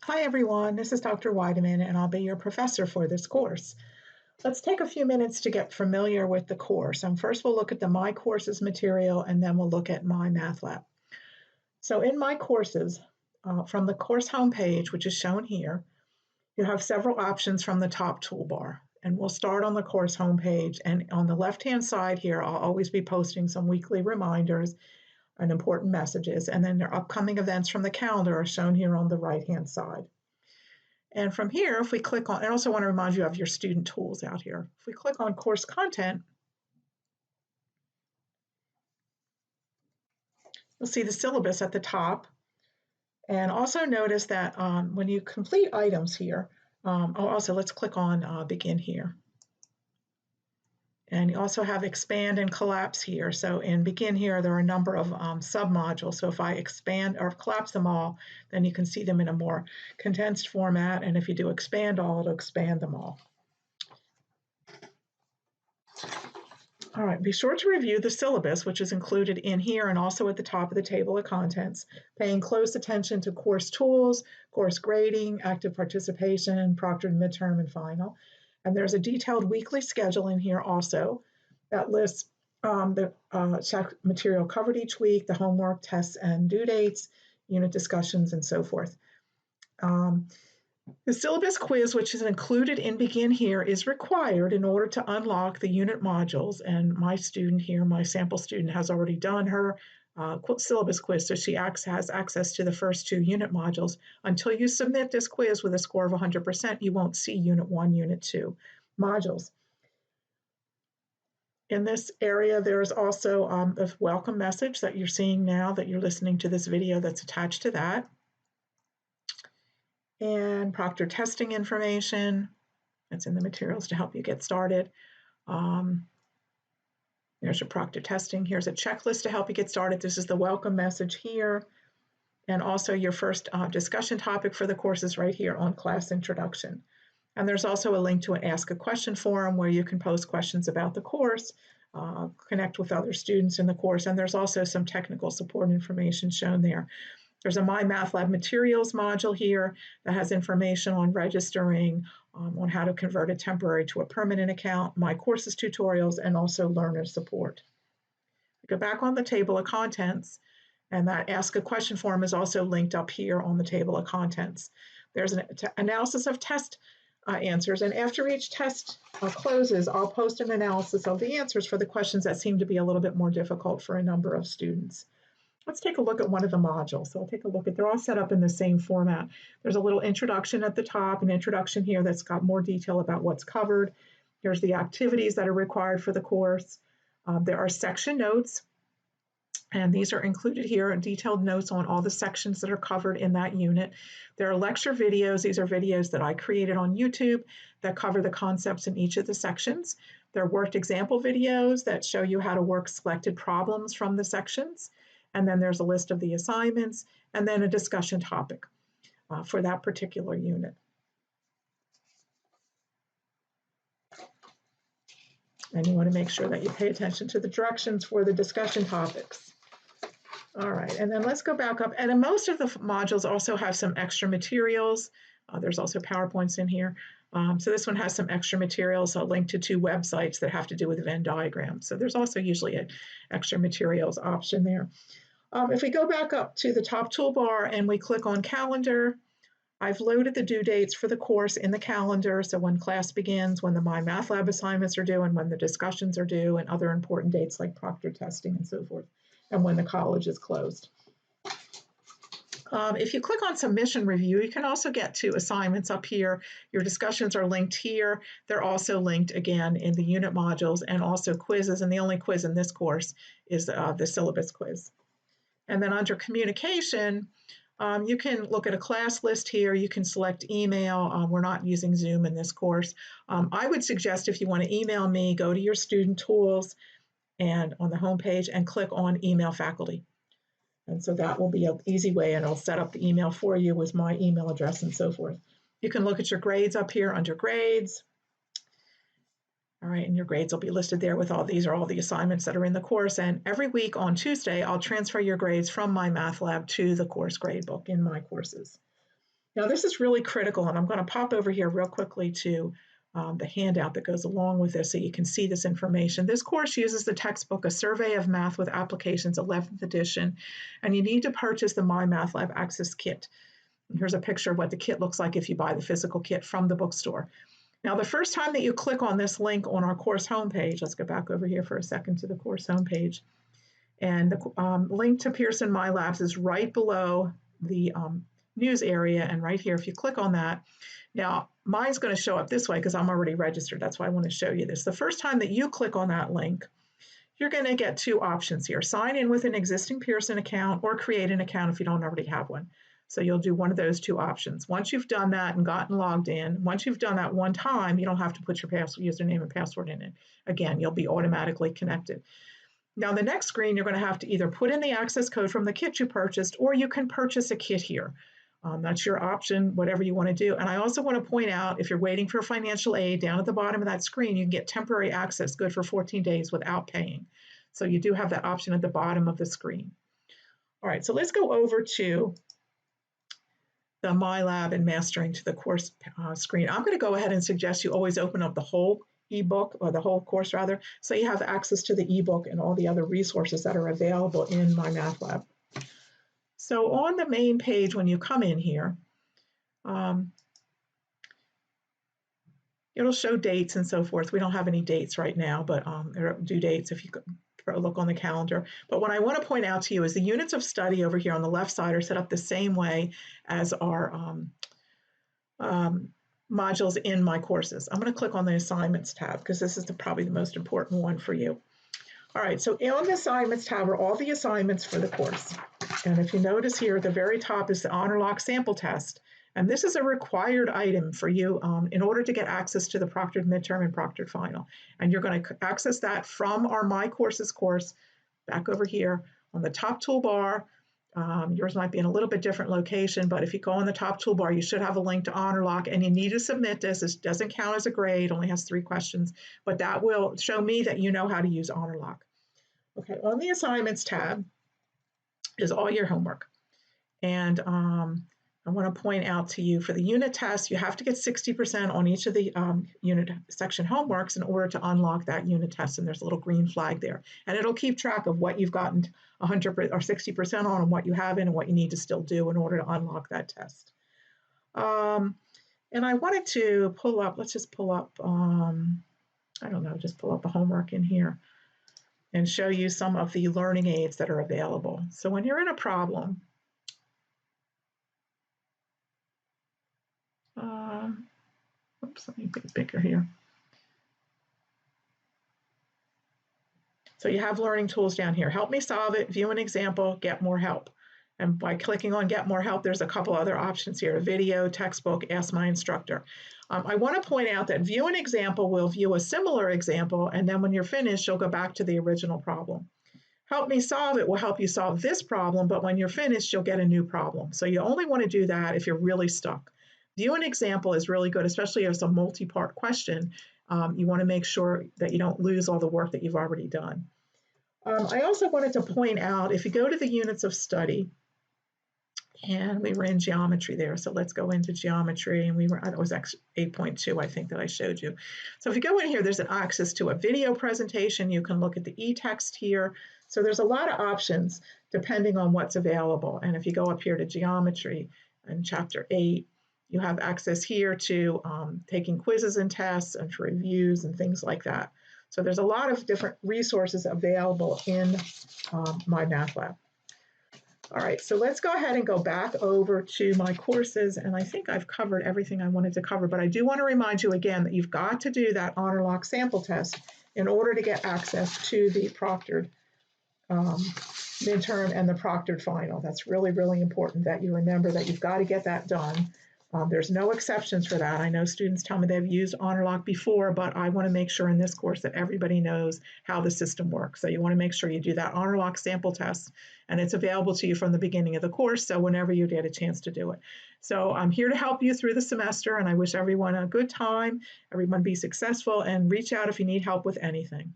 Hi everyone, this is Dr. Weideman and I'll be your professor for this course. Let's take a few minutes to get familiar with the course. First we'll look at the My Courses material and then we'll look at MyMathLab. So in My Courses, from the course homepage, which is shown here, you have several options from the top toolbar. And we'll start on the course homepage, and on the left-hand side here, I'll always be posting some weekly reminders and important messages, and then their upcoming events from the calendar are shown here on the right-hand side. And from here, if we click on, I also want to remind you of your student tools out here. If we click on course content, you'll see the syllabus at the top. And also notice that when you complete items here, also let's click on begin here. And you also have expand and collapse here. So in begin here, there are a number of sub-modules. So if I expand or collapse them all, then you can see them in a more condensed format. And if you do expand all, it'll expand them all. All right, be sure to review the syllabus, which is included in here and also at the top of the table of contents, paying close attention to course tools, course grading, active participation, proctored midterm, and final. And there's a detailed weekly schedule in here also that lists the material covered each week, the homework, tests, and due dates, unit discussions, and so forth. The syllabus quiz, which is included in Begin here, is required in order to unlock the unit modules. And my student here, my sample student, has already done her syllabus quiz, so she has access to the first two unit modules. Until you submit this quiz with a score of 100%, you won't see Unit 1, Unit 2 modules. In this area, there is also a welcome message that you're seeing now that you're listening to this video that's attached to that. And proctor testing information that's in the materials to help you get started. There's your proctor testing. Here's a checklist to help you get started. This is the welcome message here. And also your first discussion topic for the course is right here on class introduction. And there's also a link to an Ask a Question forum where you can post questions about the course, connect with other students in the course, and there's also some technical support information shown there. There's a MyMathLab materials module here that has information on registering, on how to convert a temporary to a permanent account, My Courses tutorials, and also learner support. Go back on the table of contents, and that Ask a Question form is also linked up here on the table of contents. There's an analysis of test answers, and after each test closes, I'll post an analysis of the answers for the questions that seem to be a little bit more difficult for a number of students. Let's take a look at one of the modules. So I'll take a look at, they're all set up in the same format. There's a little introduction at the top, an introduction here that's got more detail about what's covered. Here's the activities that are required for the course. There are section notes, and these are included here, and detailed notes on all the sections that are covered in that unit. There are lecture videos. These are videos that I created on YouTube that cover the concepts in each of the sections. There are worked example videos that show you how to work selected problems from the sections. And then there's a list of the assignments, and then a discussion topic for that particular unit. And you want to make sure that you pay attention to the directions for the discussion topics. All right, and then let's go back up. And most of the modules also have some extra materials. There's also PowerPoints in here. So this one has some extra materials, a link to 2 websites that have to do with Venn diagrams. So there's also usually an extra materials option there. If we go back up to the top toolbar and we click on calendar, I've loaded the due dates for the course in the calendar. So when class begins, when the MyMathLab assignments are due, and when the discussions are due, and other important dates like proctor testing and so forth, and when the college is closed. If you click on submission review, you can also get to assignments up here. Your discussions are linked here. They're also linked again in the unit modules and also quizzes. And the only quiz in this course is the syllabus quiz. And then under communication, you can look at a class list here. You can select email. We're not using Zoom in this course. I would suggest if you want to email me, go to your student tools and on the home page and click on email faculty. And so that will be an easy way, and I'll set up the email for you with my email address and so forth. You can look at your grades up here under grades. All right, and your grades will be listed there with these are all the assignments that are in the course. And every week on Tuesday, I'll transfer your grades from MyMathLab to the course gradebook in My Courses. Now this is really critical, and I'm going to pop over here real quickly to the handout that goes along with this so you can see this information. This course uses the textbook, A Survey of Math with Applications, 11th edition, and you need to purchase the MyMathLab Access Kit. And here's a picture of what the kit looks like if you buy the physical kit from the bookstore. Now, the first time that you click on this link on our course homepage, let's go back over here for a second to the course homepage, and the link to Pearson MyLabs is right below the news area, and right here, if you click on that, now mine's going to show up this way because I'm already registered. That's why I want to show you this. The first time that you click on that link, you're going to get two options here. Sign in with an existing Pearson account or create an account if you don't already have one. So you'll do one of those two options. Once you've done that and gotten logged in, once you've done that one time, you don't have to put your username and password in it. Again, you'll be automatically connected. Now, the next screen, you're going to have to either put in the access code from the kit you purchased, or you can purchase a kit here. That's your option, whatever you want to do. And I also want to point out, if you're waiting for financial aid, down at the bottom of that screen, you can get temporary access, good for 14 days without paying. So you do have that option at the bottom of the screen. All right, so let's go over to the MyLab and Mastering to the Course screen. I'm going to go ahead and suggest you always open up the whole ebook, or the whole course rather, so you have access to the ebook and all the other resources that are available in MyMathLab. So on the main page, when you come in here, it'll show dates and so forth. We don't have any dates right now, but there are due dates if you look on the calendar. But what I want to point out to you is the units of study over here on the left side are set up the same way as our modules in my courses. I'm going to click on the assignments tab because this is probably the most important one for you. All right, so on the assignments tab are all the assignments for the course. And if you notice here at the very top is the HonorLock sample test. And this is a required item for you in order to get access to the proctored midterm and proctored final. And you're going to access that from our My Courses course back over here on the top toolbar. Yours might be in a little bit different location, but if you go on the top toolbar, you should have a link to HonorLock, and you need to submit this. This doesn't count as a grade, only has 3 questions, but that will show me that you know how to use HonorLock. Okay, on the assignments tab is all your homework. And I want to point out to you for the unit test, you have to get 60% on each of the unit section homeworks in order to unlock that unit test. And there's a little green flag there. And it'll keep track of what you've gotten 100 or 60% on and what you haven't and what you need to still do in order to unlock that test. And I wanted to pull up, let's just pull up, I don't know, just pull up the homework in here and show you some of the learning aids that are available. So when you're in a problem, oops, let me make it bigger here. So you have learning tools down here. Help me solve it, view an example, get more help. And by clicking on get more help, there's a couple other options here, a video, textbook, ask my instructor. I want to point out that view an example will view a similar example, and then when you're finished, you'll go back to the original problem. Help me solve it will help you solve this problem, but when you're finished, you'll get a new problem. So you only want to do that if you're really stuck. View an example is really good, especially if it's a multi-part question. You want to make sure that you don't lose all the work that you've already done. I also wanted to point out, if you go to the units of study, and we were in geometry there, so let's go into geometry, and it was 8.2, I think, that I showed you. So if you go in here, there's an access to a video presentation. You can look at the e-text here. So there's a lot of options depending on what's available. And if you go up here to geometry in chapter 8, you have access here to taking quizzes and tests and for reviews and things like that. So there's a lot of different resources available in MyMathLab. All right, so let's go ahead and go back over to my courses, and I think I've covered everything I wanted to cover, but I do want to remind you again that you've got to do that HonorLock sample test in order to get access to the proctored midterm and the proctored final. That's really, really important that you remember that you've got to get that done. There's no exceptions for that. I know students tell me they've used HonorLock before, but I want to make sure in this course that everybody knows how the system works. So you want to make sure you do that HonorLock sample test, and it's available to you from the beginning of the course, so whenever you get a chance to do it. So I'm here to help you through the semester, and I wish everyone a good time, everyone be successful, and reach out if you need help with anything.